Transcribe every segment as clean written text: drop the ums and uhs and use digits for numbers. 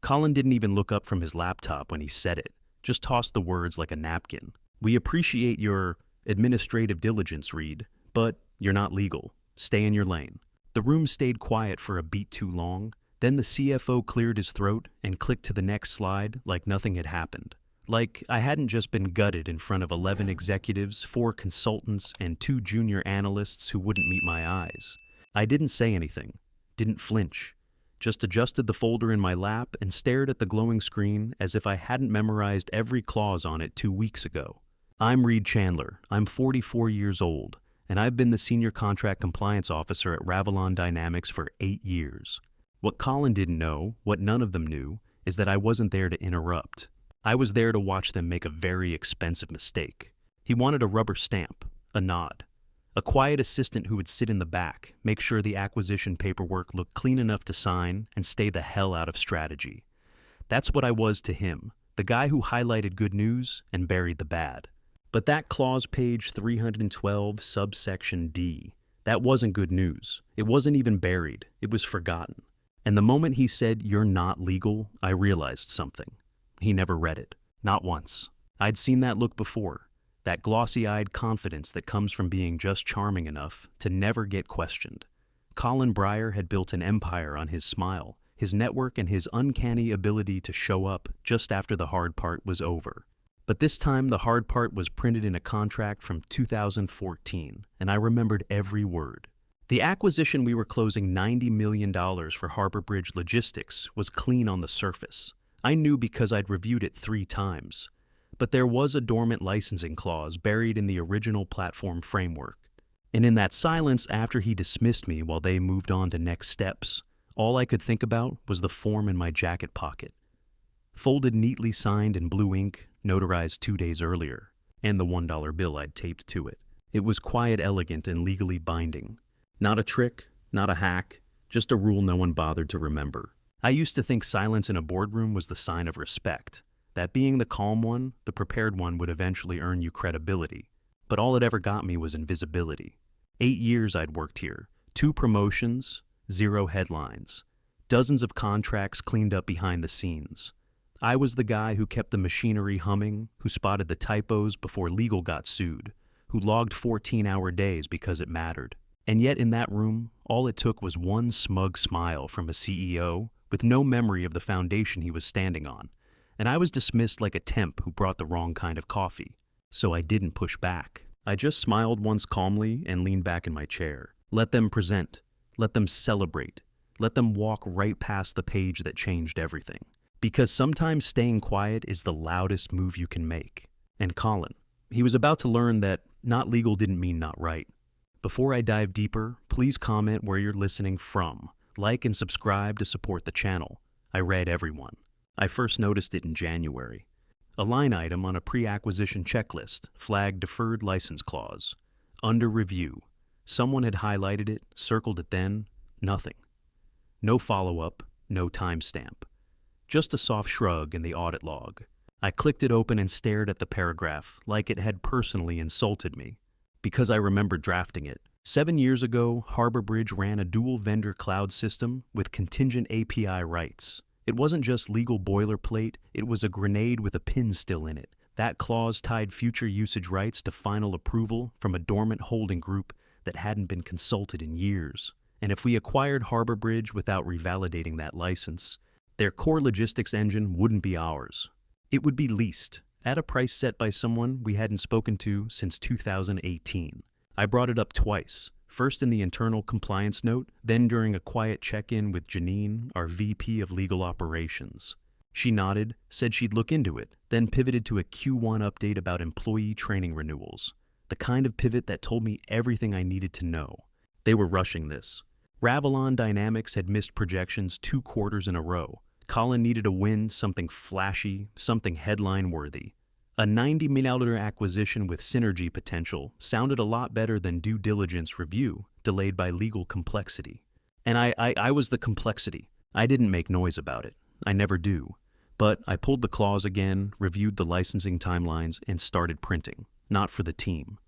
Colin didn't even look up from his laptop when he said it, just tossed the words like a napkin. "We appreciate your administrative diligence, Reed, but you're not legal. Stay in your lane." The room stayed quiet for a beat too long. Then the CFO cleared his throat and clicked to the next slide like nothing had happened. Like I hadn't just been gutted in front of 11 executives, 4 consultants, and 2 junior analysts who wouldn't meet my eyes. I didn't say anything, didn't flinch, just adjusted the folder in my lap and stared at the glowing screen as if I hadn't memorized every clause on it 2 weeks ago. "I'm Reed Chandler. I'm 44 years old, and I've been the Senior Contract Compliance Officer at Ravelon Dynamics for 8 years. What Colin didn't know, what none of them knew, is that I wasn't there to interrupt. I was there to watch them make a very expensive mistake. He wanted a rubber stamp, a nod, a quiet assistant who would sit in the back, make sure the acquisition paperwork looked clean enough to sign, and stay the hell out of strategy. That's what I was to him, the guy who highlighted good news and buried the bad. But that clause page 312 subsection D, that wasn't good news. It wasn't even buried. It was forgotten. And the moment he said, "You're not legal," I realized something. He never read it. Not once. I'd seen that look before. That glossy-eyed confidence that comes from being just charming enough to never get questioned. Colin Breyer had built an empire on his smile, his network, and his uncanny ability to show up just after the hard part was over. But this time the hard part was printed in a contract from 2014, and I remembered every word. The acquisition we were closing $90 million for Harbor Bridge Logistics was clean on the surface. I knew because I'd reviewed it 3 times. But there was a dormant licensing clause buried in the original platform framework. And in that silence after he dismissed me while they moved on to next steps, all I could think about was the form in my jacket pocket. Folded neatly signed in blue ink, notarized 2 days earlier, and the $1 bill I'd taped to it. It was quiet, elegant, and legally binding. Not a trick, not a hack, just a rule no one bothered to remember. I used to think silence in a boardroom was the sign of respect, that being the calm one, the prepared one would eventually earn you credibility. But all it ever got me was invisibility. 8 years I'd worked here, 2 promotions, 0 headlines, dozens of contracts cleaned up behind the scenes. I was the guy who kept the machinery humming, who spotted the typos before legal got sued, who logged 14-hour days because it mattered. And yet in that room, all it took was one smug smile from a CEO with no memory of the foundation he was standing on. And I was dismissed like a temp who brought the wrong kind of coffee. So I didn't push back. I just smiled once calmly and leaned back in my chair. Let them present. Let them celebrate. Let them walk right past the page that changed everything. Because sometimes staying quiet is the loudest move you can make. And Colin, he was about to learn that not legal didn't mean not right. Before I dive deeper, please comment where you're listening from. Like and subscribe to support the channel. I read everyone. I first noticed it in January. A line item on a pre-acquisition checklist flagged deferred license clause. Under review. Someone had highlighted it, circled it then. Nothing. No follow-up, no timestamp. Just a soft shrug in the audit log. I clicked it open and stared at the paragraph like it had personally insulted me. Because I remembered drafting it. 7 years ago, Harbor Bridge ran a dual-vendor cloud system with contingent API rights. It wasn't just legal boilerplate, it was a grenade with a pin still in it. That clause tied future usage rights to final approval from a dormant holding group that hadn't been consulted in years. And if we acquired Harbor Bridge without revalidating that license, their core logistics engine wouldn't be ours. It would be leased, at a price set by someone we hadn't spoken to since 2018. I brought it up twice, first in the internal compliance note, then during a quiet check-in with Janine, our VP of Legal Operations. She nodded, said she'd look into it, then pivoted to a Q1 update about employee training renewals. The kind of pivot that told me everything I needed to know. They were rushing this. Ravelon Dynamics had missed projections 2 quarters in a row. Colin needed a win, something flashy, something headline-worthy. A $90 million acquisition with synergy potential sounded a lot better than due diligence review, delayed by legal complexity. And I was the complexity. I didn't make noise about it. I never do. But I pulled the clause again, reviewed the licensing timelines, and started printing. Not for the team.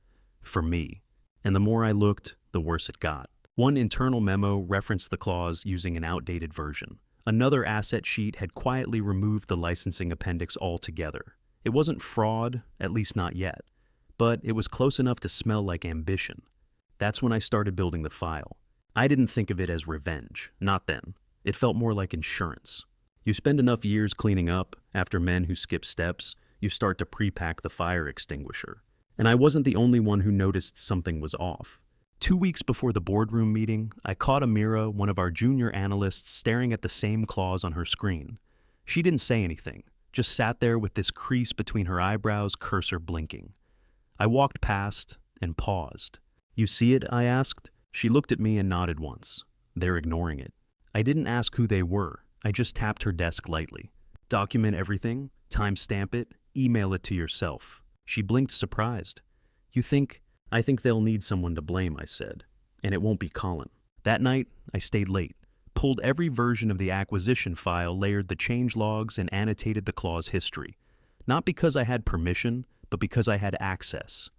For me. And the more I looked, the worse it got. One internal memo referenced the clause using an outdated version. Another asset sheet had quietly removed the licensing appendix altogether. It wasn't fraud, at least not yet, but it was close enough to smell like ambition. That's when I started building the file. I didn't think of it as revenge, not then. It felt more like insurance. You spend enough years cleaning up, after men who skip steps, you start to pre-pack the fire extinguisher. And I wasn't the only one who noticed something was off. 2 weeks before the boardroom meeting, I caught Amira, one of our junior analysts, staring at the same clause on her screen. She didn't say anything, just sat there with this crease between her eyebrows, cursor blinking. I walked past and paused. "You see it?" I asked. She looked at me and nodded once. "They're ignoring it." I didn't ask who they were. I just tapped her desk lightly. "Document everything, timestamp it, email it to yourself." She blinked surprised. I think they'll need someone to blame," I said. "And it won't be Colin." That night, I stayed late, pulled every version of the acquisition file, layered the change logs, and annotated the clause history. Not because I had permission, but because I had access.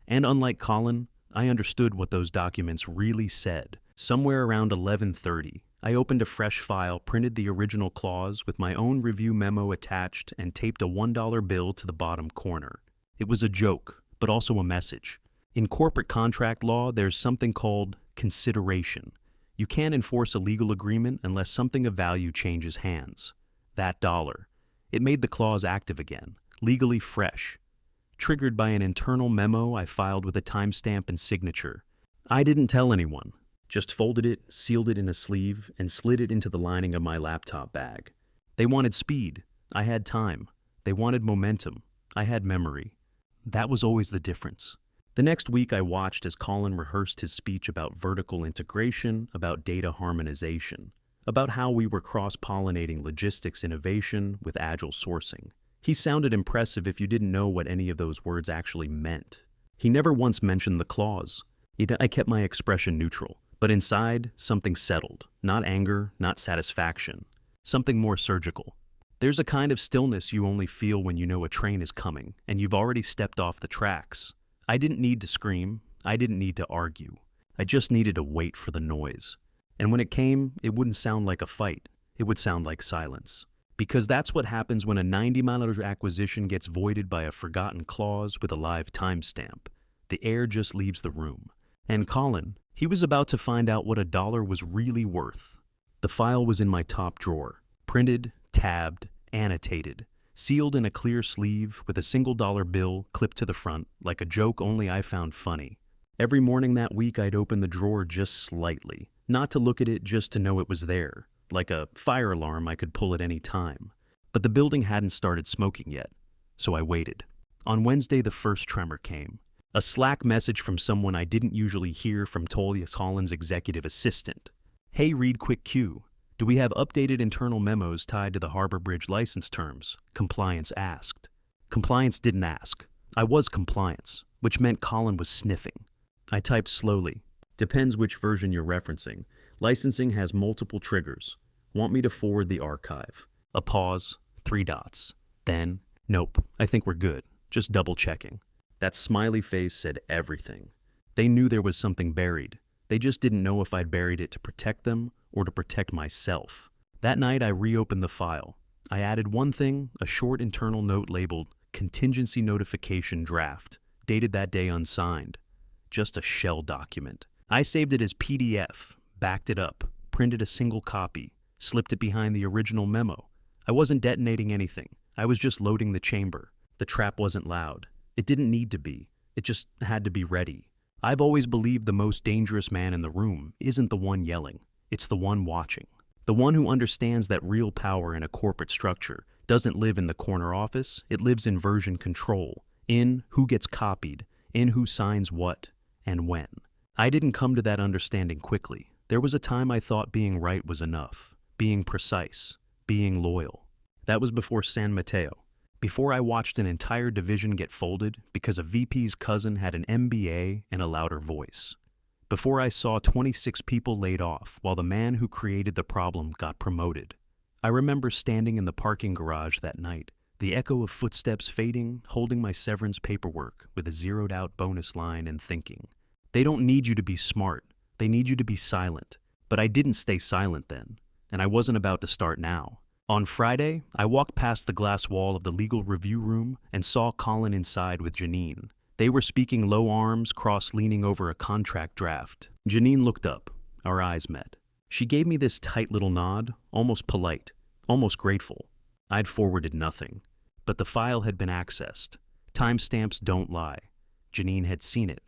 And unlike Colin, I understood what those documents really said. Somewhere around 11:30, I opened a fresh file, printed the original clause with my own review memo attached, and taped a $1 bill to the bottom corner. It was a joke, but also a message. In corporate contract law, there's something called consideration. You can't enforce a legal agreement unless something of value changes hands. That dollar. It made the clause active again, legally fresh. Triggered by an internal memo I filed with a timestamp and signature. I didn't tell anyone, just folded it, sealed it in a sleeve, and slid it into the lining of my laptop bag. They wanted speed. I had time. They wanted momentum. I had memory. That was always the difference. The next week I watched as Colin rehearsed his speech about vertical integration, about data harmonization, about how we were cross-pollinating logistics innovation with agile sourcing. He sounded impressive if you didn't know what any of those words actually meant. He never once mentioned the clause. I kept my expression neutral, but inside, something settled. Not anger, not satisfaction. Something more surgical. There's a kind of stillness you only feel when you know a train is coming, and you've already stepped off the tracks. I didn't need to scream. I didn't need to argue. I just needed to wait for the noise. And when it came, it wouldn't sound like a fight. It would sound like silence. Because that's what happens when a 90-mile acquisition gets voided by a forgotten clause with a live timestamp. The air just leaves the room. And Colin, he was about to find out what a dollar was really worth. The file was in my top drawer, printed, tabbed, annotated, sealed in a clear sleeve with a single dollar bill clipped to the front like a joke only I found funny. Every morning that week I'd open the drawer just slightly, not to look at it, just to know it was there, like a fire alarm I could pull at any time. But the building hadn't started smoking yet, so I waited. On Wednesday the first tremor came. A Slack message from someone I didn't usually hear from Colin's executive assistant. "Hey Reed, quick cue. Do we have updated internal memos tied to the Harbor Bridge license terms?" Compliance asked. Compliance didn't ask. I was compliance, which meant Colin was sniffing. I typed slowly. "Depends which version you're referencing. Licensing has multiple triggers. Want me to forward the archive?" A pause, 3 dots. Then, "Nope, I think we're good. Just double checking." That smiley face said everything. They knew there was something buried. They just didn't know if I'd buried it to protect them or to protect myself. That night I reopened the file. I added one thing, a short internal note labeled Contingency Notification Draft, dated that day unsigned. Just a shell document. I saved it as PDF, backed it up, printed a single copy, slipped it behind the original memo. I wasn't detonating anything. I was just loading the chamber. The trap wasn't loud. It didn't need to be. It just had to be ready. I've always believed the most dangerous man in the room isn't the one yelling. It's the one watching. The one who understands that real power in a corporate structure doesn't live in the corner office. It lives in version control, in who gets copied, in who signs what, and when. I didn't come to that understanding quickly. There was a time I thought being right was enough, being precise, being loyal. That was before San Mateo. Before I watched an entire division get folded because a VP's cousin had an MBA and a louder voice. Before I saw 26 people laid off while the man who created the problem got promoted. I remember standing in the parking garage that night, the echo of footsteps fading, holding my severance paperwork with a zeroed-out bonus line and thinking, they don't need you to be smart. They need you to be silent. But I didn't stay silent then. and I wasn't about to start now. On Friday, I walked past the glass wall of the legal review room and saw Colin inside with Janine. They were speaking low arms, cross-leaning over a contract draft. Janine looked up. Our eyes met. She gave me this tight little nod, almost polite, almost grateful. I'd forwarded nothing, but the file had been accessed. Timestamps don't lie. Janine had seen it,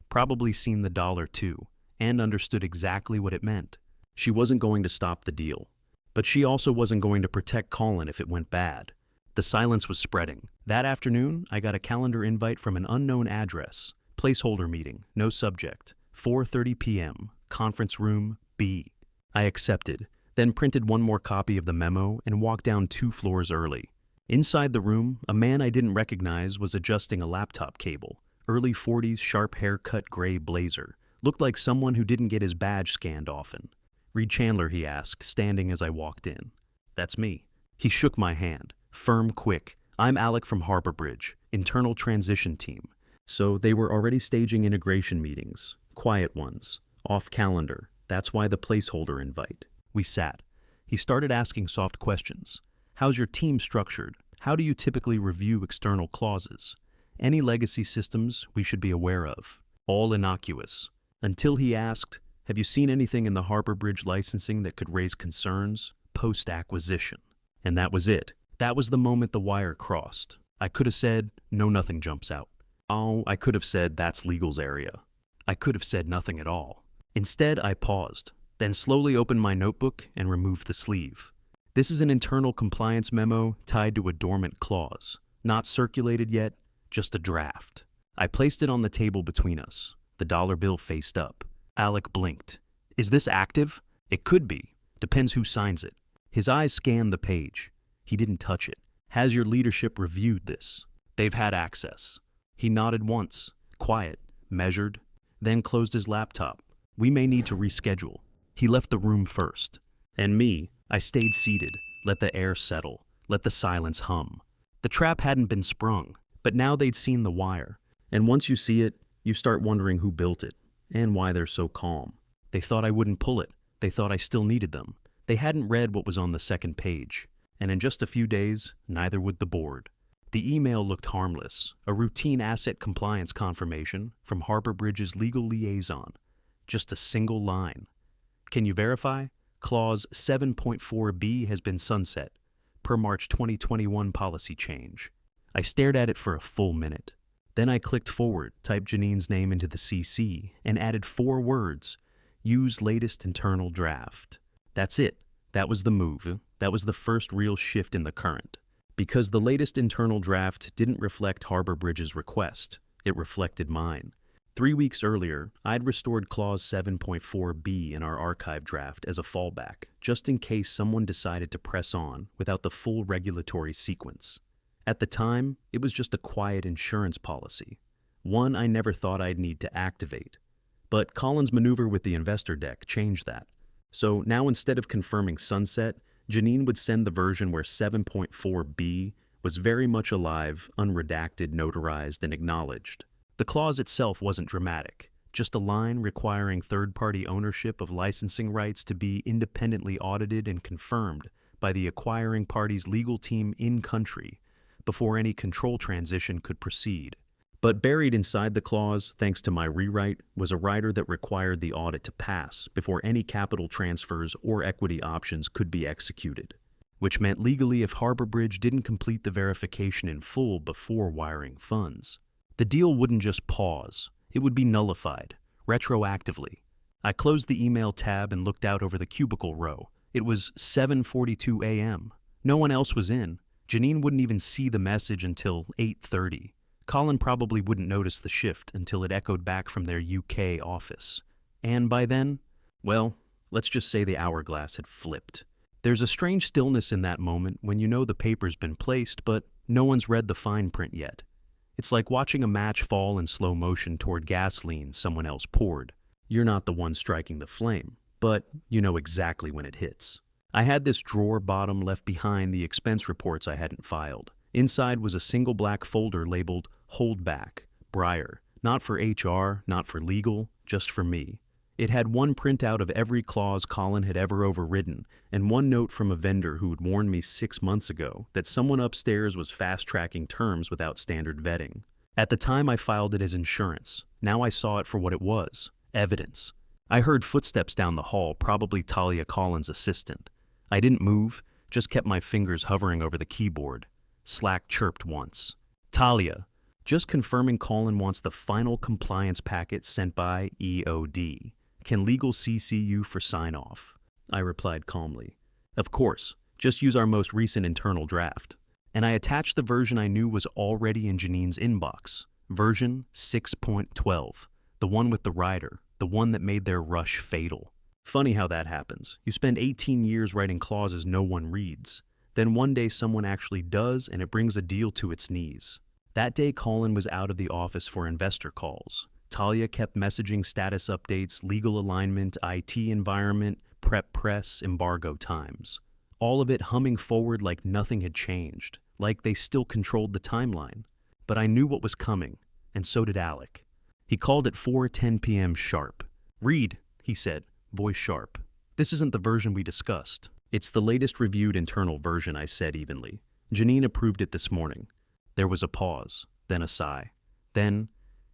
probably seen the dollar too, and understood exactly what it meant. She wasn't going to stop the deal, but she also wasn't going to protect Colin if it went bad. The silence was spreading. That afternoon, I got a calendar invite from an unknown address. Placeholder meeting, no subject, 4:30 p.m., conference room B. I accepted, then printed one more copy of the memo and walked down 2 floors early. Inside the room, a man I didn't recognize was adjusting a laptop cable. Early 40s, sharp haircut, gray blazer. Looked like someone who didn't get his badge scanned often. "Reed Chandler," he asked, standing as I walked in. "That's me." He shook my hand. Firm, quick. "I'm Alec from Harbor Bridge, internal transition team." So they were already staging integration meetings. Quiet ones. Off calendar. That's why the placeholder invite. We sat. He started asking soft questions. How's your team structured? How do you typically review external clauses? Any legacy systems we should be aware of? All innocuous. Until he asked, have you seen anything in the Harbor Bridge licensing that could raise concerns post-acquisition? And that was it. That was the moment the wire crossed. I could have said, no, nothing jumps out. Oh, I could have said, that's legal's area. I could have said nothing at all. Instead, I paused, then slowly opened my notebook and removed the sleeve. This is an internal compliance memo tied to a dormant clause. Not circulated yet, just a draft. I placed it on the table between us. The dollar bill faced up. Alec blinked. Is this active? It could be. Depends who signs it. His eyes scanned the page. He didn't touch it. Has your leadership reviewed this? They've had access. He nodded once, quiet, measured, then closed his laptop. We may need to reschedule. He left the room first. And me, I stayed seated, let the air settle, let the silence hum. The trap hadn't been sprung, but now they'd seen the wire. And once you see it, you start wondering who built it, and why they're so calm. They thought I wouldn't pull it. They thought I still needed them. They hadn't read what was on the second page. And in just a few days, neither would the board. The email looked harmless, a routine asset compliance confirmation from Harbor Bridge's legal liaison. Just a single line. Can you verify? Clause 7.4b has been sunset, per March 2021 policy change. I stared at it for a full minute. Then I clicked forward, typed Janine's name into the CC, and added 4 words. Use latest internal draft. That's it. That was the move. That was the first real shift in the current. Because the latest internal draft didn't reflect Harbor Bridge's request. It reflected mine. 3 weeks earlier, I'd restored Clause 7.4b in our archive draft as a fallback, just in case someone decided to press on without the full regulatory sequence. At the time, it was just a quiet insurance policy, one I never thought I'd need to activate. But Colin's maneuver with the investor deck changed that. So now instead of confirming sunset, Janine would send the version where 7.4b was very much alive, unredacted, notarized, and acknowledged. The clause itself wasn't dramatic, just a line requiring third-party ownership of licensing rights to be independently audited and confirmed by the acquiring party's legal team in-country before any control transition could proceed. But buried inside the clause, thanks to my rewrite, was a rider that required the audit to pass before any capital transfers or equity options could be executed, which meant legally if Harbor Bridge didn't complete the verification in full before wiring funds, the deal wouldn't just pause, it would be nullified, retroactively. I closed the email tab and looked out over the cubicle row. It was 7:42 a.m. No one else was in. Janine wouldn't even see the message until 8:30. Colin probably wouldn't notice the shift until it echoed back from their UK office. And by then, well, let's just say the hourglass had flipped. There's a strange stillness in that moment when you know the paper's been placed, but no one's read the fine print yet. It's like watching a match fall in slow motion toward gasoline someone else poured. You're not the one striking the flame, but you know exactly when it hits. I had this drawer bottom left behind the expense reports I hadn't filed. Inside was a single black folder labeled Hold Back, Breyer. Not for HR, not for legal, just for me. It had one printout of every clause Colin had ever overridden, and one note from a vendor who had warned me 6 months ago that someone upstairs was fast-tracking terms without standard vetting. At the time I filed it as insurance. Now I saw it for what it was, evidence. I heard footsteps down the hall, probably Talia Collins' assistant. I didn't move, just kept my fingers hovering over the keyboard. Slack chirped once. Talia, just confirming Colin wants the final compliance packet sent by EOD. Can legal CC you for sign-off? I replied calmly. Of course, just use our most recent internal draft. And I attached the version I knew was already in Janine's inbox. Version 6.12. The one with the rider. The one that made their rush fatal. Funny how that happens. You spend 18 years writing clauses no one reads. Then one day someone actually does, and it brings a deal to its knees. That day Colin was out of the office for investor calls. Talia kept messaging status updates, legal alignment, IT environment, prep press, embargo times. All of it humming forward like nothing had changed, like they still controlled the timeline. But I knew what was coming, and so did Alec. He called at 4:10 p.m. sharp. "Reed," he said, voice sharp. "This isn't the version we discussed." "It's the latest reviewed internal version," I said evenly. "Janine approved it this morning." There was a pause, then a sigh. Then,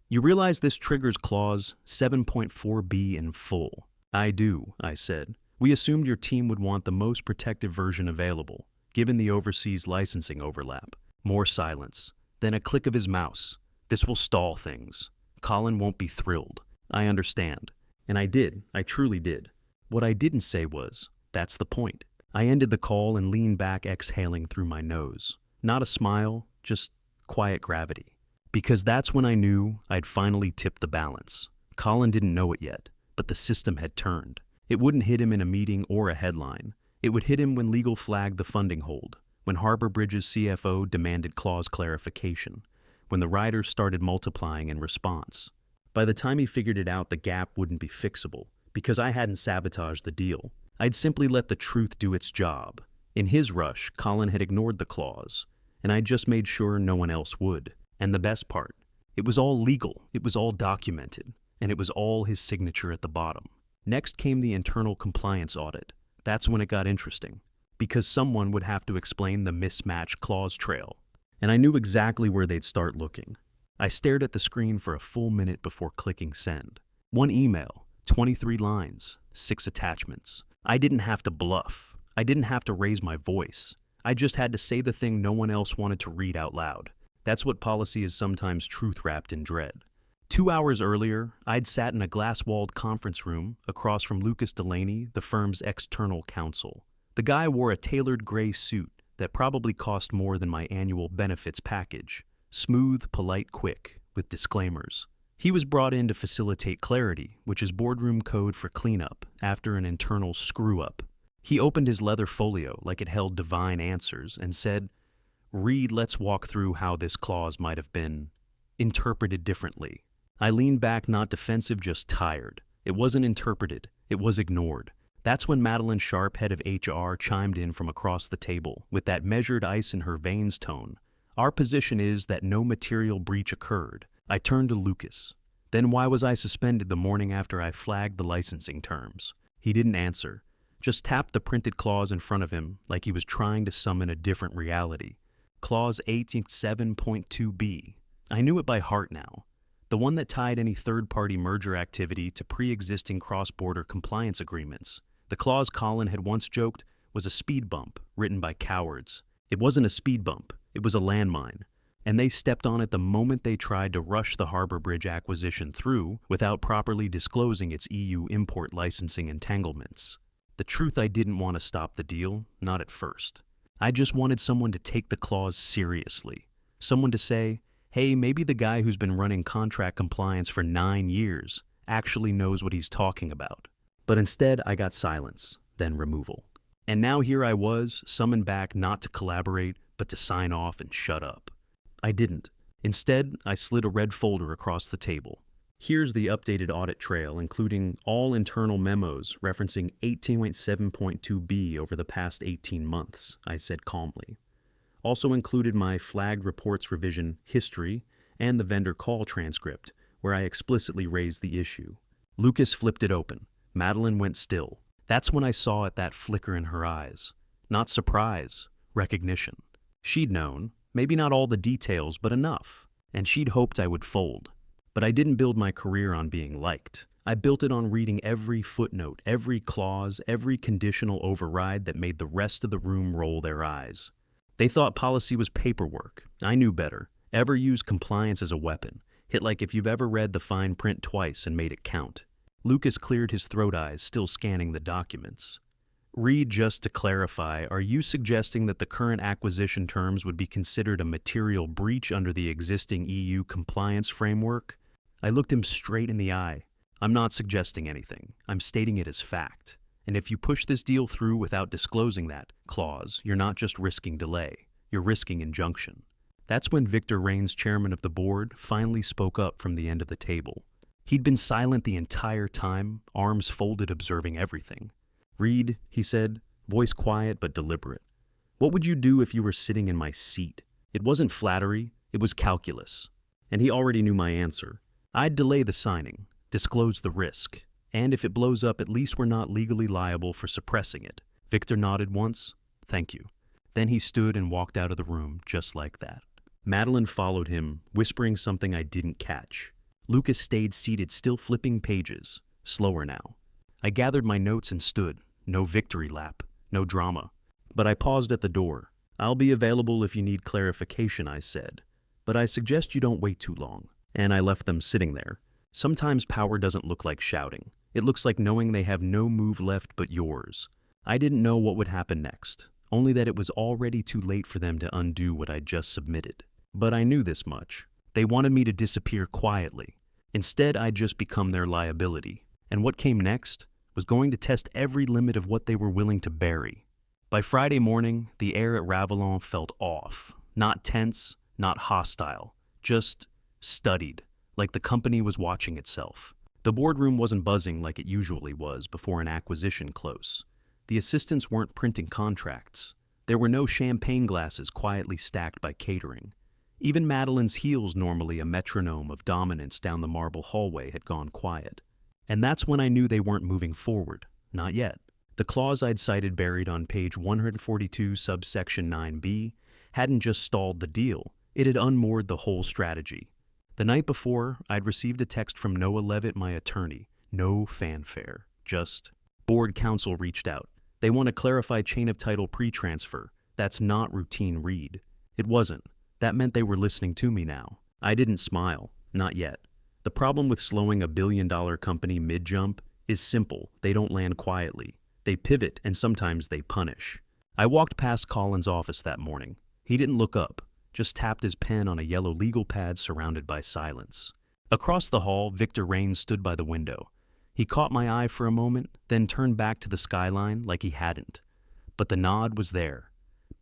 "You realize this triggers clause 7.4b in full." "I do," I said. "We assumed your team would want the most protective version available, given the overseas licensing overlap." More silence, then a click of his mouse. "This will stall things. Colin won't be thrilled." "I understand." And I did. I truly did. What I didn't say was, "That's the point." I ended the call and leaned back, exhaling through my nose. Not a smile, just quiet gravity. Because that's when I knew I'd finally tipped the balance. Colin didn't know it yet, but the system had turned. It wouldn't hit him in a meeting or a headline. It would hit him when legal flagged the funding hold, when Harbor Bridge's CFO demanded clause clarification, when the riders started multiplying in response. By the time he figured it out, the gap wouldn't be fixable, because I hadn't sabotaged the deal. I'd simply let the truth do its job. In his rush, Colin had ignored the clause, and I'd just made sure no one else would. And the best part, it was all legal, it was all documented, and it was all his signature at the bottom. Next came the internal compliance audit. That's when it got interesting, because someone would have to explain the mismatched clause trail. And I knew exactly where they'd start looking. I stared at the screen for a full minute before clicking send. One email, 23 lines, 6 attachments. I didn't have to bluff. I didn't have to raise my voice. I just had to say the thing no one else wanted to read out loud. That's what policy is, sometimes truth-wrapped in dread. 2 hours earlier, I'd sat in a glass-walled conference room across from Lucas Delaney, the firm's external counsel. The guy wore a tailored gray suit that probably cost more than my annual benefits package. Smooth, polite, quick, with disclaimers. He was brought in to facilitate clarity, which is boardroom code for cleanup after an internal screw-up. He opened his leather folio like it held divine answers and said, "Reed, let's walk through how this clause might have been interpreted differently." I leaned back, not defensive, just tired. It wasn't interpreted. It was ignored. That's when Madeline Sharp, head of HR, chimed in from across the table with that measured ice in her veins tone. "Our position is that no material breach occurred." I turned to Lucas. "Then why was I suspended the morning after I flagged the licensing terms?" He didn't answer, just tapped the printed clause in front of him like he was trying to summon a different reality. Clause 87.2b. I knew it by heart now. The one that tied any third-party merger activity to pre-existing cross-border compliance agreements. The clause Colin had once joked was a speed bump written by cowards. It wasn't a speed bump, it was a landmine. And they stepped on it the moment they tried to rush the Harbor Bridge acquisition through without properly disclosing its EU import licensing entanglements. The truth, I didn't want to stop the deal, not at first. I just wanted someone to take the clause seriously. Someone to say, hey, maybe the guy who's been running contract compliance for 9 years actually knows what he's talking about. But instead, I got silence, then removal. And now here I was, summoned back not to collaborate, but to sign off and shut up. I didn't. Instead, I slid a red folder across the table. Here's the updated audit trail, including all internal memos referencing 18.7.2b over the past 18 months, I said calmly. Also included my flagged reports revision history and the vendor call transcript, where I explicitly raised the issue. Lucas flipped it open. Madeline went still. That's when I saw it, that flicker in her eyes. Not surprise, recognition. She'd known, maybe not all the details, but enough. And she'd hoped I would fold. But I didn't build my career on being liked. I built it on reading every footnote, every clause, every conditional override that made the rest of the room roll their eyes. They thought policy was paperwork. I knew better. Ever use compliance as a weapon? Hit like if you've ever read the fine print twice and made it count. Lucas cleared his throat eyes, still scanning the documents. Reed, just to clarify, are you suggesting that the current acquisition terms would be considered a material breach under the existing EU compliance framework? I looked him straight in the eye. I'm not suggesting anything. I'm stating it as fact. And if you push this deal through without disclosing that clause, you're not just risking delay, you're risking injunction. That's when Victor Raines, chairman of the board, finally spoke up from the end of the table. He'd been silent the entire time, arms folded, observing everything. Reed, he said, voice quiet but deliberate. What would you do if you were sitting in my seat? It wasn't flattery, it was calculus. And he already knew my answer. I'd delay the signing, disclose the risk, and if it blows up, at least we're not legally liable for suppressing it. Victor nodded once. Thank you. Then he stood and walked out of the room just like that. Madeline followed him, whispering something I didn't catch. Lucas stayed seated, still flipping pages, slower now. I gathered my notes and stood. No victory lap, no drama. But I paused at the door. I'll be available if you need clarification, I said. But I suggest you don't wait too long. And I left them sitting there. Sometimes power doesn't look like shouting. It looks like knowing they have no move left but yours. I didn't know what would happen next, only that it was already too late for them to undo what I'd just submitted. But I knew this much. They wanted me to disappear quietly. Instead, I'd just become their liability. And what came next was going to test every limit of what they were willing to bury. By Friday morning, the air at Ravelon felt off. Not tense, not hostile, just studied, like the company was watching itself. The boardroom wasn't buzzing like it usually was before an acquisition close. The assistants weren't printing contracts. There were no champagne glasses quietly stacked by catering. Even Madeline's heels, normally a metronome of dominance down the marble hallway, had gone quiet. And that's when I knew they weren't moving forward. Not yet. The clause I'd cited buried on page 142, subsection 9b, hadn't just stalled the deal, it had unmoored the whole strategy. The night before, I'd received a text from Noah Levitt, my attorney. No fanfare. Just, board counsel reached out. They want to clarify chain of title pre-transfer. That's not routine read. It wasn't. That meant they were listening to me now. I didn't smile. Not yet. The problem with slowing a billion-dollar company mid-jump is simple. They don't land quietly. They pivot, and sometimes they punish. I walked past Colin's office that morning. He didn't look up, just tapped his pen on a yellow legal pad surrounded by silence. Across the hall, Victor Raines stood by the window. He caught my eye for a moment, then turned back to the skyline like he hadn't. But the nod was there,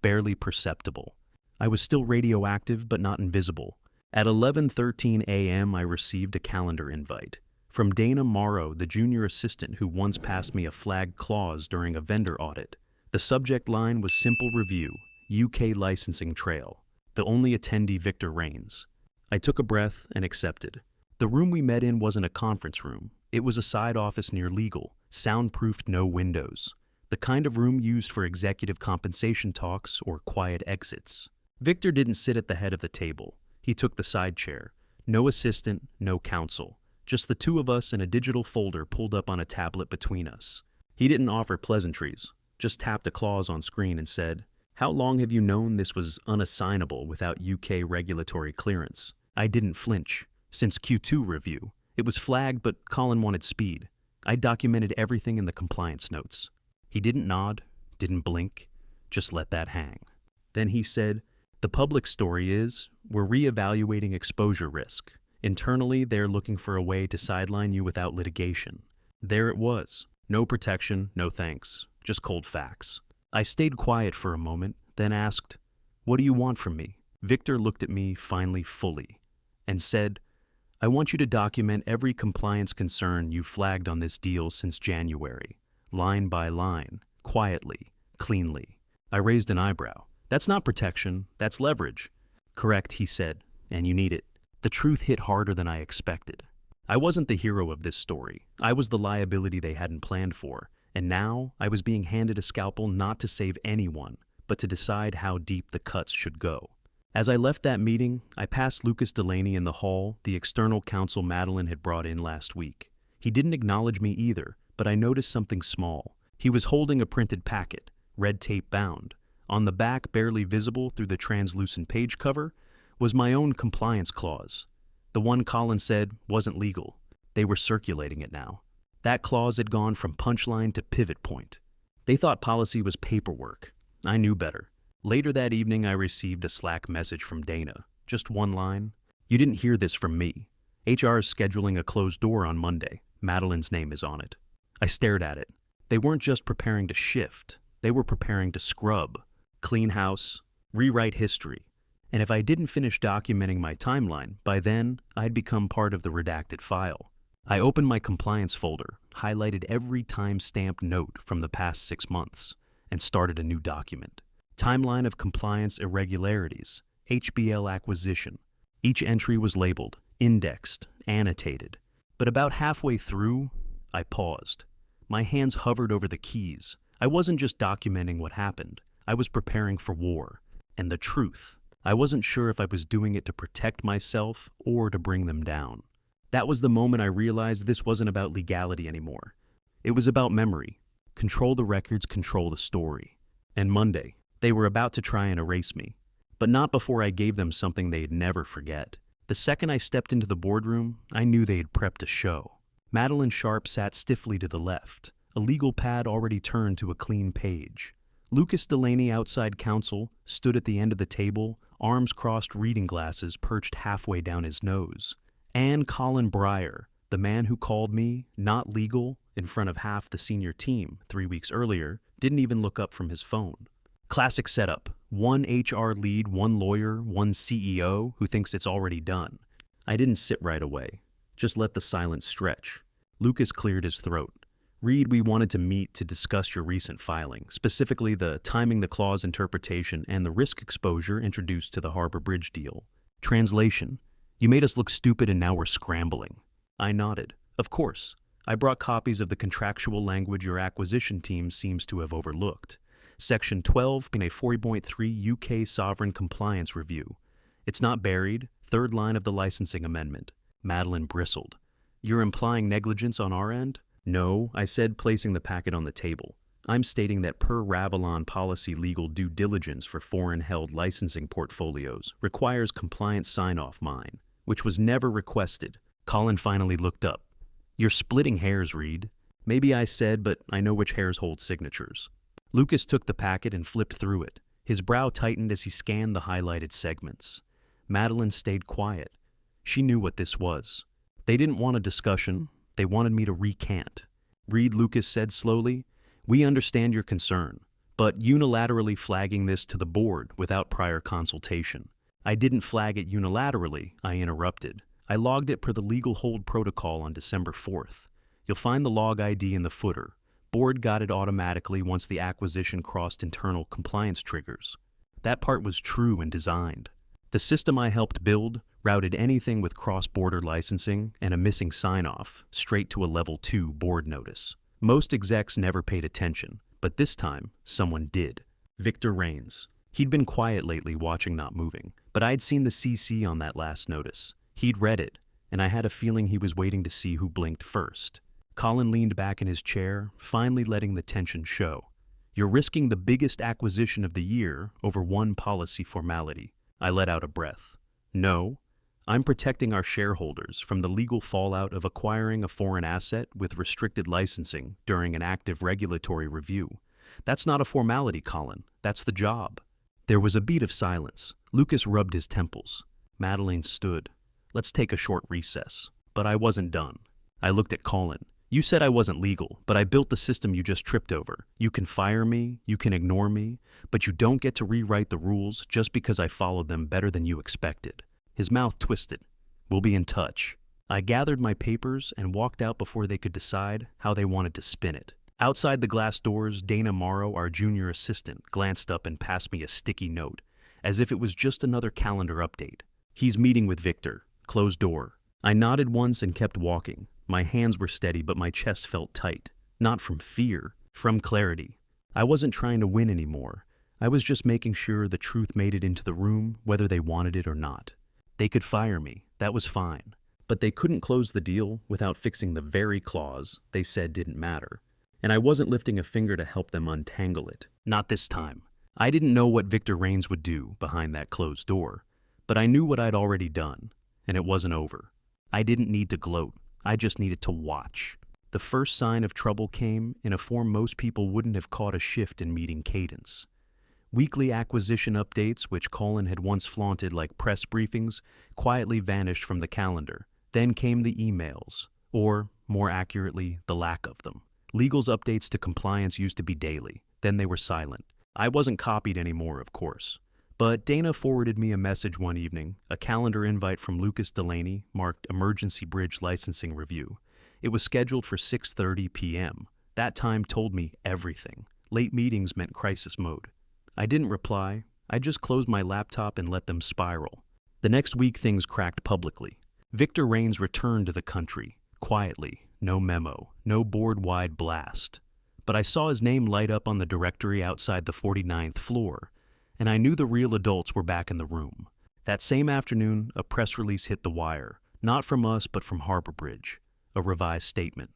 barely perceptible. I was still radioactive, but not invisible. At 11:13 a.m., I received a calendar invite from Dana Morrow, the junior assistant who once passed me a flagged clause during a vendor audit. The subject line was Simple Review, UK Licensing Trail. The only attendee, Victor Raines. I took a breath and accepted. The room we met in wasn't a conference room. It was a side office near legal, soundproofed, no windows. The kind of room used for executive compensation talks or quiet exits. Victor didn't sit at the head of the table. He took the side chair. No assistant, no counsel. Just the two of us and a digital folder pulled up on a tablet between us. He didn't offer pleasantries, just tapped a clause on screen and said, "How long have you known this was unassignable without UK regulatory clearance?" I didn't flinch. Since Q2 review. It was flagged, but Colin wanted speed. I documented everything in the compliance notes. He didn't nod, didn't blink, just let that hang. Then he said, "The public story is, we're reevaluating exposure risk. Internally, they're looking for a way to sideline you without litigation." There it was. No protection, no thanks, just cold facts. I stayed quiet for a moment, then asked, "What do you want from me?" Victor looked at me finally fully and said, "I want you to document every compliance concern you flagged on this deal since January, line by line, quietly, cleanly." I raised an eyebrow. "That's not protection, that's leverage." "Correct," he said, "and you need it." The truth hit harder than I expected. I wasn't the hero of this story. I was the liability they hadn't planned for, and now I was being handed a scalpel not to save anyone, but to decide how deep the cuts should go. As I left that meeting, I passed Lucas Delaney in the hall, the external counsel Madeline had brought in last week. He didn't acknowledge me either, but I noticed something small. He was holding a printed packet, red tape bound. On the back, barely visible through the translucent page cover, was my own compliance clause. The one Colin said wasn't legal. They were circulating it now. That clause had gone from punchline to pivot point. They thought policy was paperwork. I knew better. Later that evening, I received a Slack message from Dana. Just one line. You didn't hear this from me. HR is scheduling a closed door on Monday. Madeline's name is on it. I stared at it. They weren't just preparing to shift. They were preparing to scrub, clean house, rewrite history. And if I didn't finish documenting my timeline, by then, I'd become part of the redacted file. I opened my compliance folder, highlighted every time-stamped note from the past 6 months, and started a new document. Timeline of compliance irregularities, HBL acquisition. Each entry was labeled, indexed, annotated. But about halfway through, I paused. My hands hovered over the keys. I wasn't just documenting what happened. I was preparing for war. And the truth, I wasn't sure if I was doing it to protect myself or to bring them down. That was the moment I realized this wasn't about legality anymore. It was about memory. Control the records, control the story. And Monday, they were about to try and erase me. But not before I gave them something they'd never forget. The second I stepped into the boardroom, I knew they had prepped a show. Madeline Sharp sat stiffly to the left, a legal pad already turned to a clean page. Lucas Delaney, outside counsel, stood at the end of the table, arms crossed, reading glasses perched halfway down his nose. And Colin Breyer, the man who called me not legal in front of half the senior team 3 weeks earlier, didn't even look up from his phone. Classic setup. One HR lead, one lawyer, one CEO who thinks it's already done. I didn't sit right away. Just let the silence stretch. Lucas cleared his throat. Reed, we wanted to meet to discuss your recent filing, specifically the timing the clause interpretation and the risk exposure introduced to the Harbor Bridge deal. Translation. You made us look stupid and now we're scrambling. I nodded. Of course. I brought copies of the contractual language your acquisition team seems to have overlooked. Section 12 in a 4.3 UK Sovereign Compliance Review. It's not buried. Third line of the licensing amendment. Madeline bristled. You're implying negligence on our end? No, I said, placing the packet on the table. I'm stating that per Ravelon policy, legal due diligence for foreign-held licensing portfolios requires compliance sign-off mine, which was never requested. Colin finally looked up. You're splitting hairs, Reed. Maybe I said, but I know which hairs hold signatures. Lucas took the packet and flipped through it. His brow tightened as he scanned the highlighted segments. Madeline stayed quiet. She knew what this was. They didn't want a discussion. They wanted me to recant. Reed, Lucas said slowly, we understand your concern, but unilaterally flagging this to the board without prior consultation. I didn't flag it unilaterally, I interrupted. I logged it per the legal hold protocol on December 4th. You'll find the log ID in the footer. Board got it automatically once the acquisition crossed internal compliance triggers. That part was true and designed. The system I helped build routed anything with cross-border licensing and a missing sign-off straight to a level 2 board notice. Most execs never paid attention, but this time, someone did. Victor Rains. He'd been quiet lately, watching not moving, but I'd seen the CC on that last notice. He'd read it, and I had a feeling he was waiting to see who blinked first. Colin leaned back in his chair, finally letting the tension show. You're risking the biggest acquisition of the year over one policy formality. I let out a breath. No, I'm protecting our shareholders from the legal fallout of acquiring a foreign asset with restricted licensing during an active regulatory review. That's not a formality, Colin. That's the job. There was a beat of silence. Lucas rubbed his temples. Madeline stood. Let's take a short recess. But I wasn't done. I looked at Colin. You said I wasn't legal, but I built the system you just tripped over. You can fire me, you can ignore me, but you don't get to rewrite the rules just because I followed them better than you expected. His mouth twisted. We'll be in touch. I gathered my papers and walked out before they could decide how they wanted to spin it. Outside the glass doors, Dana Morrow, our junior assistant, glanced up and passed me a sticky note, as if it was just another calendar update. He's meeting with Victor. Closed door. I nodded once and kept walking. My hands were steady, but my chest felt tight. Not from fear, from clarity. I wasn't trying to win anymore. I was just making sure the truth made it into the room, whether they wanted it or not. They could fire me, that was fine. But they couldn't close the deal without fixing the very clause they said didn't matter. And I wasn't lifting a finger to help them untangle it. Not this time. I didn't know what Victor Rains would do behind that closed door, but I knew what I'd already done, and it wasn't over. I didn't need to gloat. I just needed to watch. The first sign of trouble came in a form most people wouldn't have caught a shift in meeting cadence. Weekly acquisition updates, which Colin had once flaunted like press briefings, quietly vanished from the calendar. Then came the emails, or, more accurately, the lack of them. Legal's updates to compliance used to be daily. Then they were silent. I wasn't copied anymore, of course. But Dana forwarded me a message one evening, a calendar invite from Lucas Delaney marked Emergency Bridge Licensing Review. It was scheduled for 6:30 p.m. That time told me everything. Late meetings meant crisis mode. I didn't reply. I just closed my laptop and let them spiral. The next week things cracked publicly. Victor Rains returned to the country, quietly, no memo, no board-wide blast. But I saw his name light up on the directory outside the 49th floor, and I knew the real adults were back in the room. That same afternoon, a press release hit the wire, not from us but from Harbor Bridge, a revised statement.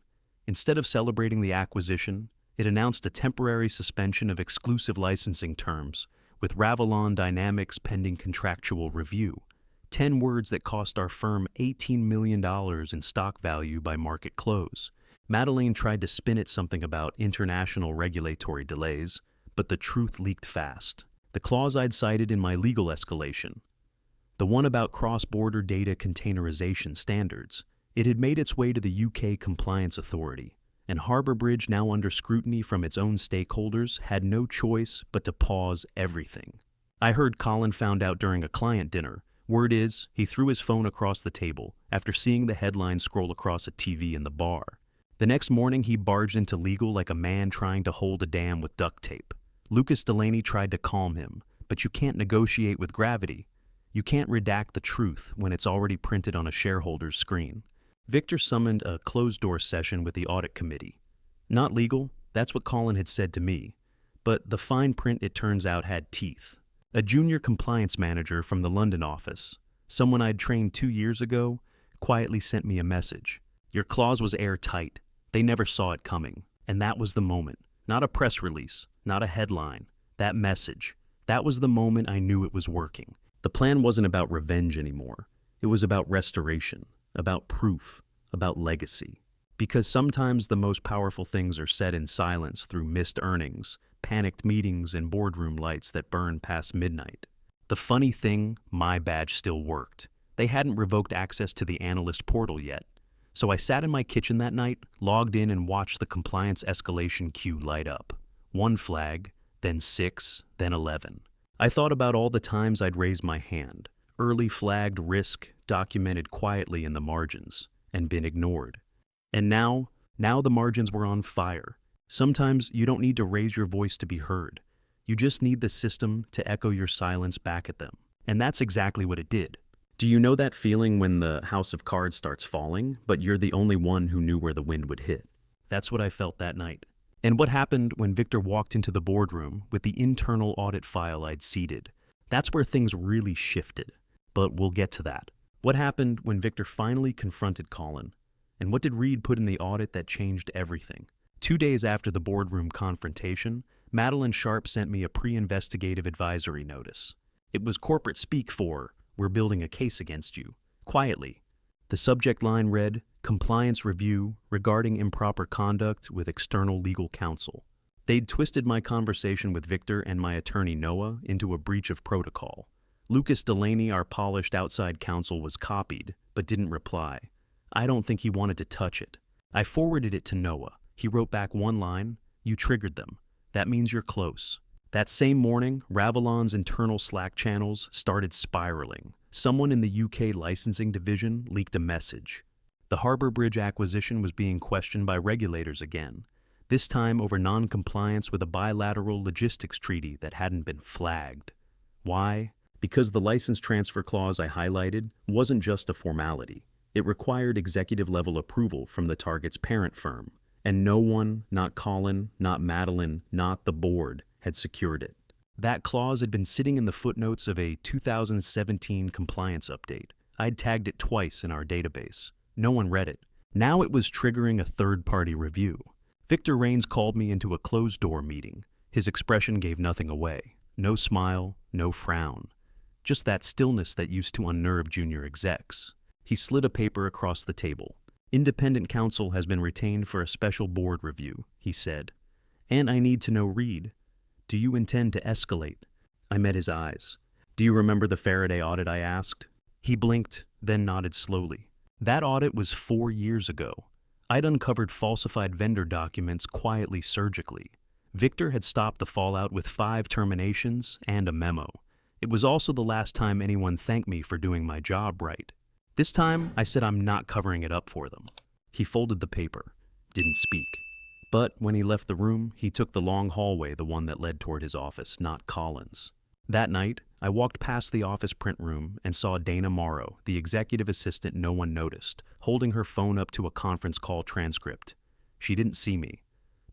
Instead of celebrating the acquisition, it announced a temporary suspension of exclusive licensing terms, with Ravelon Dynamics pending contractual review. 10 words that cost our firm $18 million in stock value by market close. Madeleine tried to spin it something about international regulatory delays, but the truth leaked fast. The clause I'd cited in my legal escalation, the one about cross-border data containerization standards, it had made its way to the UK Compliance Authority, and Harbor Bridge, now under scrutiny from its own stakeholders, had no choice but to pause everything. I heard Colin found out during a client dinner. Word is, he threw his phone across the table after seeing the headline scroll across a TV in the bar. The next morning, he barged into legal like a man trying to hold a dam with duct tape. Lucas Delaney tried to calm him, but you can't negotiate with gravity. You can't redact the truth when it's already printed on a shareholder's screen. Victor summoned a closed-door session with the audit committee. Not legal, that's what Colin had said to me, but the fine print, it turns out, had teeth. A junior compliance manager from the London office, someone I'd trained 2 years ago, quietly sent me a message. Your clause was airtight. They never saw it coming. And that was the moment. Not a press release, not a headline. That message. That was the moment I knew it was working. The plan wasn't about revenge anymore. It was about restoration, about proof, about legacy. Because sometimes the most powerful things are said in silence through missed earnings, panicked meetings, and boardroom lights that burn past midnight. The funny thing, my badge still worked. They hadn't revoked access to the analyst portal yet. So I sat in my kitchen that night, logged in, and watched the compliance escalation queue light up. 1 flag, then 6, then 11. I thought about all the times I'd raised my hand, early flagged risk documented quietly in the margins, and been ignored. And now the margins were on fire. Sometimes you don't need to raise your voice to be heard. You just need the system to echo your silence back at them. And that's exactly what it did. Do you know that feeling when the house of cards starts falling, but you're the only one who knew where the wind would hit? That's what I felt that night. And what happened when Victor walked into the boardroom with the internal audit file I'd seeded? That's where things really shifted. But we'll get to that. What happened when Victor finally confronted Colin? And what did Reed put in the audit that changed everything? 2 days after the boardroom confrontation, Madeline Sharp sent me a pre-investigative advisory notice. It was corporate speak for, "We're building a case against you," quietly. The subject line read, "Compliance Review regarding improper conduct with external legal counsel." They'd twisted my conversation with Victor and my attorney Noah into a breach of protocol. Lucas Delaney, our polished outside counsel, was copied, but didn't reply. I don't think he wanted to touch it. I forwarded it to Noah. He wrote back one line, "You triggered them. That means you're close." That same morning, Ravelon's internal Slack channels started spiraling. Someone in the UK licensing division leaked a message. The Harbor Bridge acquisition was being questioned by regulators again, this time over non-compliance with a bilateral logistics treaty that hadn't been flagged. Why? Because the license transfer clause I highlighted wasn't just a formality. It required executive-level approval from the target's parent firm, and no one, not Colin, not Madeline, not the board, had secured it. That clause had been sitting in the footnotes of a 2017 compliance update. I'd tagged it twice in our database. No one read it. Now it was triggering a third-party review. Victor Rains called me into a closed-door meeting. His expression gave nothing away. No smile, no frown. Just that stillness that used to unnerve junior execs. He slid a paper across the table. Independent counsel has been retained for a special board review, he said. And I need to know, Reed, do you intend to escalate? I met his eyes. Do you remember the Faraday audit, I asked? He blinked, then nodded slowly. That audit was 4 years ago. I'd uncovered falsified vendor documents quietly, surgically. Victor had stopped the fallout with 5 terminations and a memo. It was also the last time anyone thanked me for doing my job right. This time, I said I'm not covering it up for them. He folded the paper, didn't speak. But when he left the room, he took the long hallway, the one that led toward his office, not Colin's. That night, I walked past the office print room and saw Dana Morrow, the executive assistant no one noticed, holding her phone up to a conference call transcript. She didn't see me,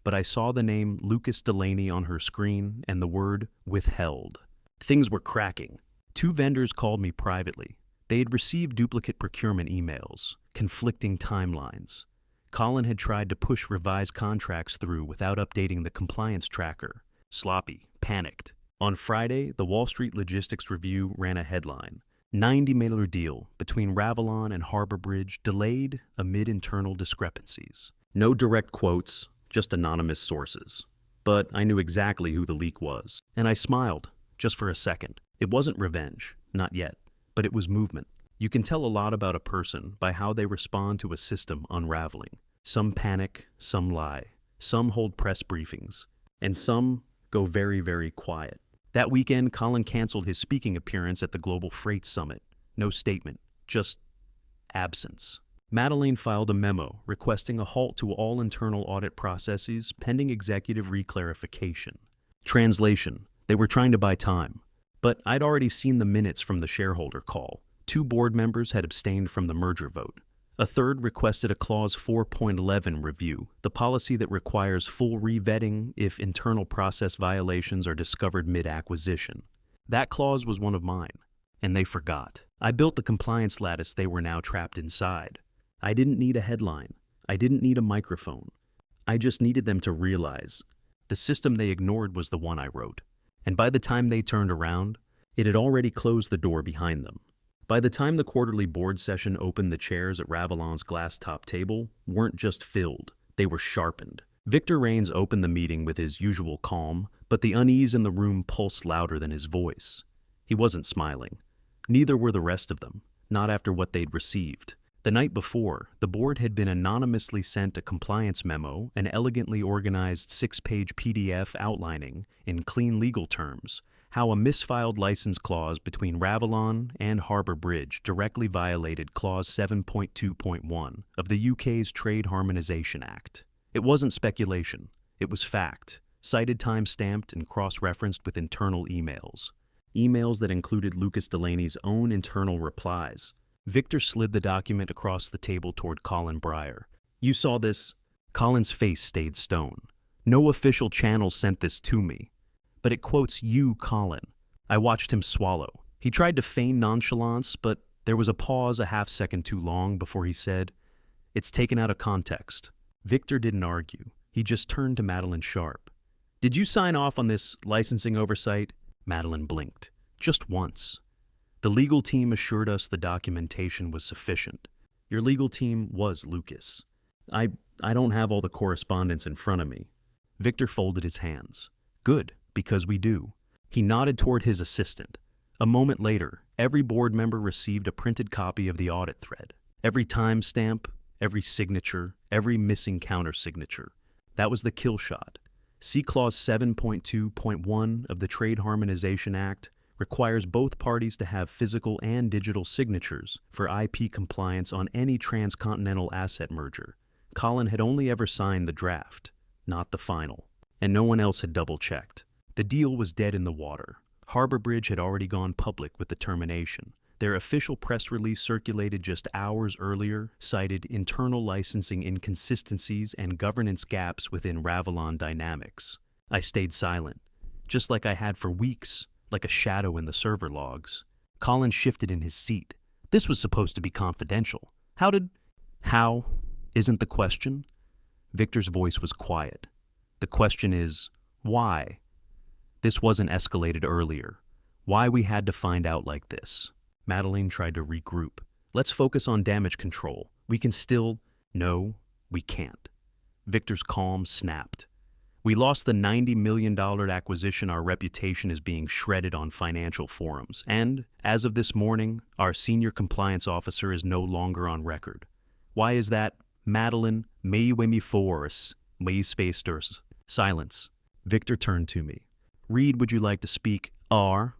but I saw the name Lucas Delaney on her screen and the word withheld. Things were cracking. 2 vendors called me privately. They had received duplicate procurement emails, conflicting timelines. Colin had tried to push revised contracts through without updating the compliance tracker. Sloppy, panicked. On Friday, the Wall Street Logistics Review ran a headline. $90 million deal between Ravelon and Harbor Bridge delayed amid internal discrepancies. No direct quotes, just anonymous sources. But I knew exactly who the leak was, and I smiled, just for a second. It wasn't revenge, not yet, but it was movement. You can tell a lot about a person by how they respond to a system unraveling. Some panic, some lie, some hold press briefings, and some go very, very quiet. That weekend, Colin canceled his speaking appearance at the Global Freight Summit. No statement, just absence. Madeleine filed a memo requesting a halt to all internal audit processes pending executive reclarification. Translation: they were trying to buy time. But I'd already seen the minutes from the shareholder call. 2 board members had abstained from the merger vote. A third requested a Clause 4.11 review, the policy that requires full revetting if internal process violations are discovered mid-acquisition. That clause was one of mine, and they forgot. I built the compliance lattice they were now trapped inside. I didn't need a headline. I didn't need a microphone. I just needed them to realize the system they ignored was the one I wrote. And by the time they turned around, it had already closed the door behind them. By the time the quarterly board session opened, the chairs at Ravelon's glass-top table weren't just filled, they were sharpened. Victor Rains opened the meeting with his usual calm, but the unease in the room pulsed louder than his voice. He wasn't smiling. Neither were the rest of them, not after what they'd received. The night before, the board had been anonymously sent a compliance memo, an elegantly organized 6-page PDF outlining, in clean legal terms, how a misfiled license clause between Ravelon and Harbor Bridge directly violated Clause 7.2.1 of the UK's Trade Harmonisation Act. It wasn't speculation, it was fact, cited, time-stamped, and cross-referenced with internal emails. Emails that included Lucas Delaney's own internal replies. Victor slid the document across the table toward Colin Breyer. You saw this? Colin's face stayed stone. No official channel sent this to me. But it quotes you, Colin. I watched him swallow. He tried to feign nonchalance, but there was a pause a half-second too long before he said, "It's taken out of context." Victor didn't argue. He just turned to Madeline Sharp. "Did you sign off on this licensing oversight?" Madeline blinked. "Just once." The legal team assured us the documentation was sufficient. Your legal team was Lucas. I don't have all the correspondence in front of me. Victor folded his hands. Good, because we do. He nodded toward his assistant. A moment later, every board member received a printed copy of the audit thread. Every timestamp, every signature, every missing countersignature. That was the kill shot. See Clause 7.2.1 of the Trade Harmonization Act requires both parties to have physical and digital signatures for IP compliance on any transcontinental asset merger. Colin had only ever signed the draft, not the final, and no one else had double-checked. The deal was dead in the water. Harbor Bridge had already gone public with the termination. Their official press release circulated just hours earlier cited internal licensing inconsistencies and governance gaps within Ravelon Dynamics. I stayed silent, just like I had for weeks, like a shadow in the server logs. Colin shifted in his seat. This was supposed to be confidential. How isn't the question? Victor's voice was quiet. The question is, why? This wasn't escalated earlier. Why we had to find out like this? Madeline tried to regroup. Let's focus on damage control. We can still... No, we can't. Victor's calm snapped. We lost the $90 million acquisition. Our reputation is being shredded on financial forums. And, as of this morning, our senior compliance officer is no longer on record. Why is that? Madeline, may we force, may spacers. Silence. Victor turned to me. Reed, would you like to speak? I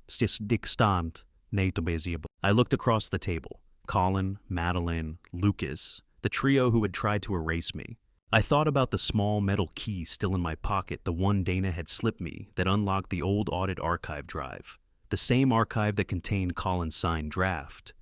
looked across the table. Colin, Madeline, Lucas, the trio who had tried to erase me. I thought about the small metal key still in my pocket, the one Dana had slipped me that unlocked the old audit archive drive. The same archive that contained Colin's signed draft.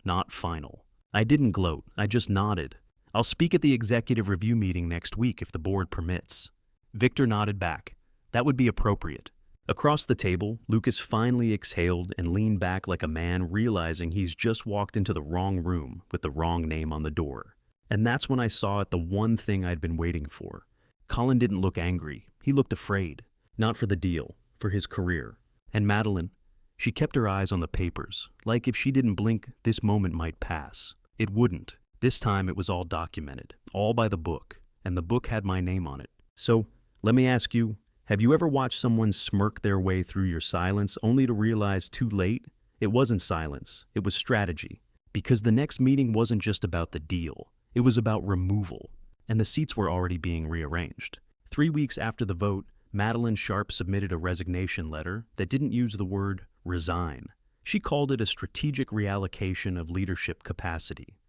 Not final. I didn't gloat, I just nodded. I'll speak at the executive review meeting next week if the board permits. Victor nodded back. That would be appropriate. Across the table, Lucas finally exhaled and leaned back like a man realizing he's just walked into the wrong room with the wrong name on the door. And that's when I saw it, the one thing I'd been waiting for. Colin didn't look angry. He looked afraid. Not for the deal, for his career. And Madeline, she kept her eyes on the papers, like if she didn't blink, this moment might pass. It wouldn't. This time it was all documented, all by the book, and the book had my name on it. So, let me ask you, have you ever watched someone smirk their way through your silence only to realize too late? It wasn't silence, it was strategy. Because the next meeting wasn't just about the deal. It was about removal, and the seats were already being rearranged. 3 weeks after the vote, Madeline Sharp submitted a resignation letter that didn't use the word resign. She called it a strategic reallocation of leadership capacity.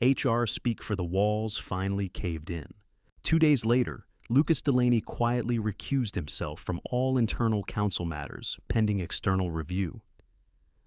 HR speak for the walls finally caved in. 2 days later, Lucas Delaney quietly recused himself from all internal council matters pending external review.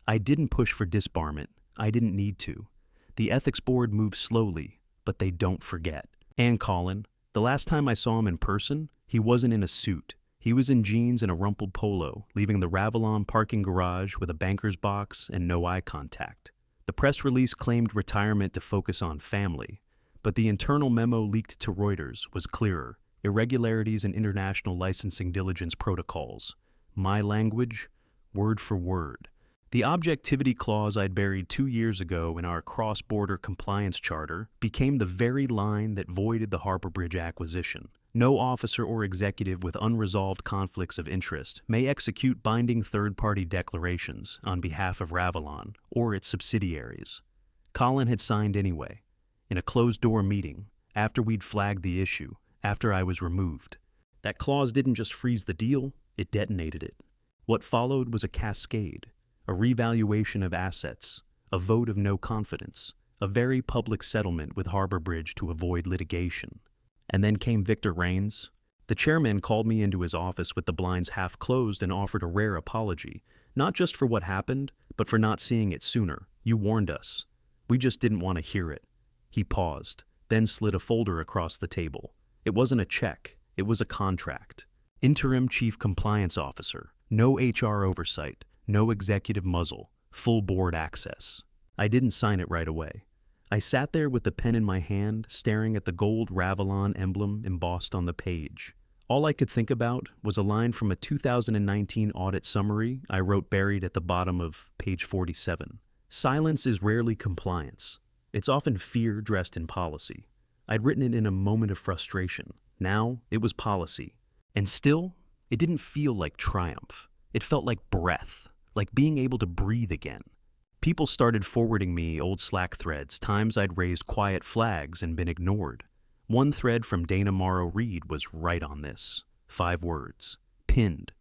I didn't push for disbarment. I didn't need to. The ethics board moved slowly, but they don't forget. And Colin, the last time I saw him in person, he wasn't in a suit. He was in jeans and a rumpled polo, leaving the Ravelon parking garage with a banker's box and no eye contact. The press release claimed retirement to focus on family, but the internal memo leaked to Reuters was clearer. Irregularities in international licensing diligence protocols. My language, word for word. The objectivity clause I'd buried 2 years ago in our cross-border compliance charter became the very line that voided the Harbor Bridge acquisition. No officer or executive with unresolved conflicts of interest may execute binding third-party declarations on behalf of Ravelon or its subsidiaries. Colin had signed anyway, in a closed-door meeting, after we'd flagged the issue, after I was removed. That clause didn't just freeze the deal, it detonated it. What followed was a cascade. A revaluation of assets, a vote of no confidence, a very public settlement with Harbor Bridge to avoid litigation. And then came Victor Rains. The chairman called me into his office with the blinds half closed and offered a rare apology, not just for what happened, but for not seeing it sooner. You warned us. We just didn't want to hear it. He paused, then slid a folder across the table. It wasn't a check, it was a contract. Interim Chief Compliance Officer, no HR oversight, no executive muzzle, full board access. I didn't sign it right away. I sat there with the pen in my hand, staring at the gold Ravelon emblem embossed on the page. All I could think about was a line from a 2019 audit summary I wrote buried at the bottom of page 47. Silence is rarely compliance. It's often fear dressed in policy. I'd written it in a moment of frustration. Now it was policy. And still, it didn't feel like triumph. It felt like breath. Like being able to breathe again. People started forwarding me old Slack threads, times I'd raised quiet flags and been ignored. One thread from Dana Morrow Reed was right on this. 5 words. Pinned.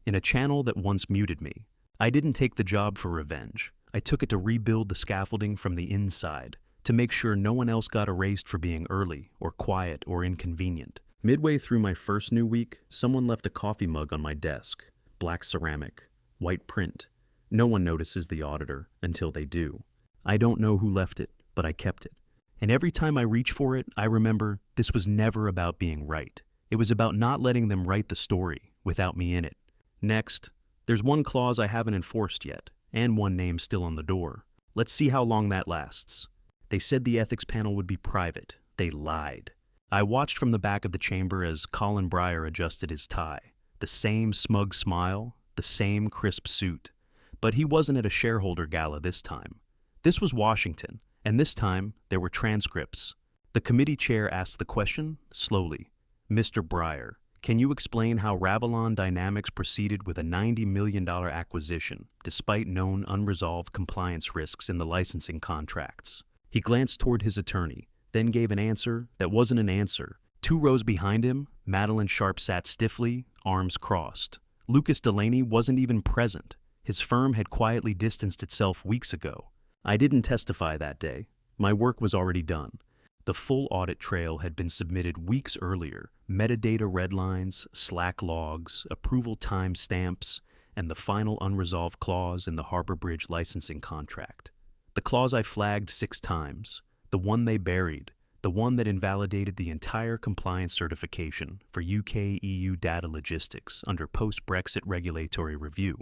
In a channel that once muted me. I didn't take the job for revenge. I took it to rebuild the scaffolding from the inside, to make sure no one else got erased for being early, or quiet, or inconvenient. Midway through my first new week, someone left a coffee mug on my desk. Black ceramic. White print. No one notices the auditor until they do. I don't know who left it, but I kept it. And every time I reach for it, I remember this was never about being right. It was about not letting them write the story without me in it. Next, there's one clause I haven't enforced yet, and one name still on the door. Let's see how long that lasts. They said the ethics panel would be private. They lied. I watched from the back of the chamber as Colin Breyer adjusted his tie. The same smug smile, the same crisp suit. But he wasn't at a shareholder gala this time. This was Washington, and this time there were transcripts. The committee chair asked the question, slowly. Mr. Breyer, can you explain how Ravelon Dynamics proceeded with a $90 million acquisition, despite known unresolved compliance risks in the licensing contracts? He glanced toward his attorney, then gave an answer that wasn't an answer. 2 rows behind him, Madeline Sharp sat stiffly, arms crossed. Lucas Delaney wasn't even present. His firm had quietly distanced itself weeks ago. I didn't testify that day. My work was already done. The full audit trail had been submitted weeks earlier. Metadata redlines, Slack logs, approval timestamps, and the final unresolved clause in the Harbor Bridge licensing contract. The clause I flagged 6 times. The one they buried. The one that invalidated the entire compliance certification for UK-EU data logistics under post-Brexit regulatory review.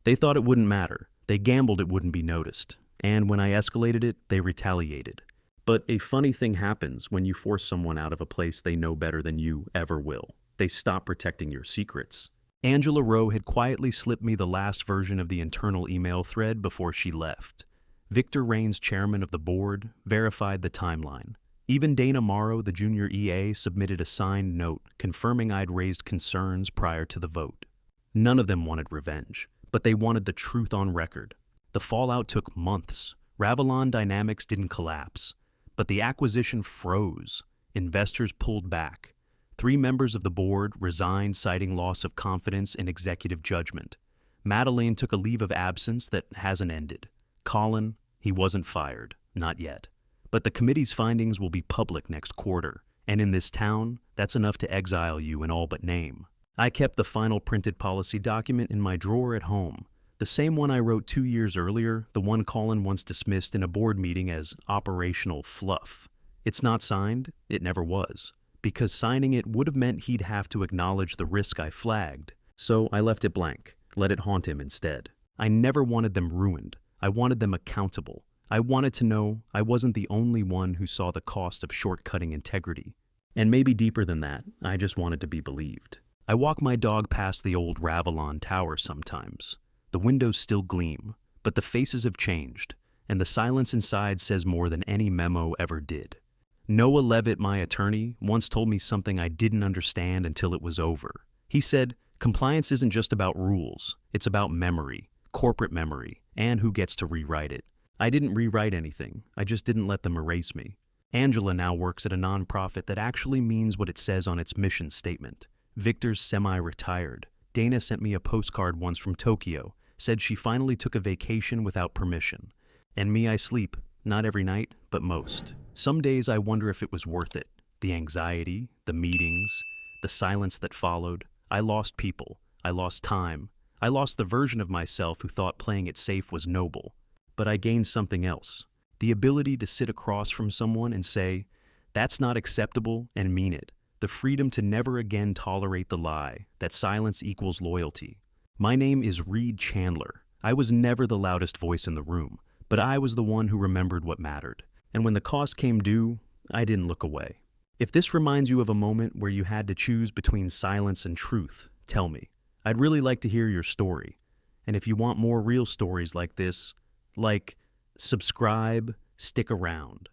They thought it wouldn't matter. They gambled it wouldn't be noticed. And when I escalated it, they retaliated. But a funny thing happens when you force someone out of a place they know better than you ever will. They stop protecting your secrets. Angela Rowe had quietly slipped me the last version of the internal email thread before she left. Victor Raines, chairman of the board, verified the timeline. Even Dana Morrow, the junior EA, submitted a signed note confirming I'd raised concerns prior to the vote. None of them wanted revenge, but they wanted the truth on record. The fallout took months. Ravelon Dynamics didn't collapse, but the acquisition froze. Investors pulled back. 3 members of the board resigned, citing loss of confidence in executive judgment. Madeleine took a leave of absence that hasn't ended. Colin, he wasn't fired, not yet. But the committee's findings will be public next quarter, and in this town, that's enough to exile you in all but name. I kept the final printed policy document in my drawer at home, the same one I wrote 2 years earlier, the one Colin once dismissed in a board meeting as operational fluff. It's not signed, it never was, because signing it would have meant he'd have to acknowledge the risk I flagged. So I left it blank, let it haunt him instead. I never wanted them ruined. I wanted them accountable. I wanted to know I wasn't the only one who saw the cost of shortcutting integrity. And maybe deeper than that, I just wanted to be believed. I walk my dog past the old Ravelon Tower sometimes. The windows still gleam, but the faces have changed, and the silence inside says more than any memo ever did. Noah Levitt, my attorney, once told me something I didn't understand until it was over. He said, compliance isn't just about rules, it's about memory, corporate memory, and who gets to rewrite it. I didn't rewrite anything, I just didn't let them erase me. Angela now works at a nonprofit that actually means what it says on its mission statement. Victor's semi-retired. Dana sent me a postcard once from Tokyo, said she finally took a vacation without permission. And me, I sleep, not every night, but most. Some days I wonder if it was worth it. The anxiety, the meetings, the silence that followed. I lost people, I lost time. I lost the version of myself who thought playing it safe was noble. But I gained something else. The ability to sit across from someone and say, that's not acceptable, and mean it. The freedom to never again tolerate the lie that silence equals loyalty. My name is Reed Chandler. I was never the loudest voice in the room, but I was the one who remembered what mattered. And when the cost came due, I didn't look away. If this reminds you of a moment where you had to choose between silence and truth, tell me. I'd really like to hear your story. And if you want more real stories like this, subscribe, stick around.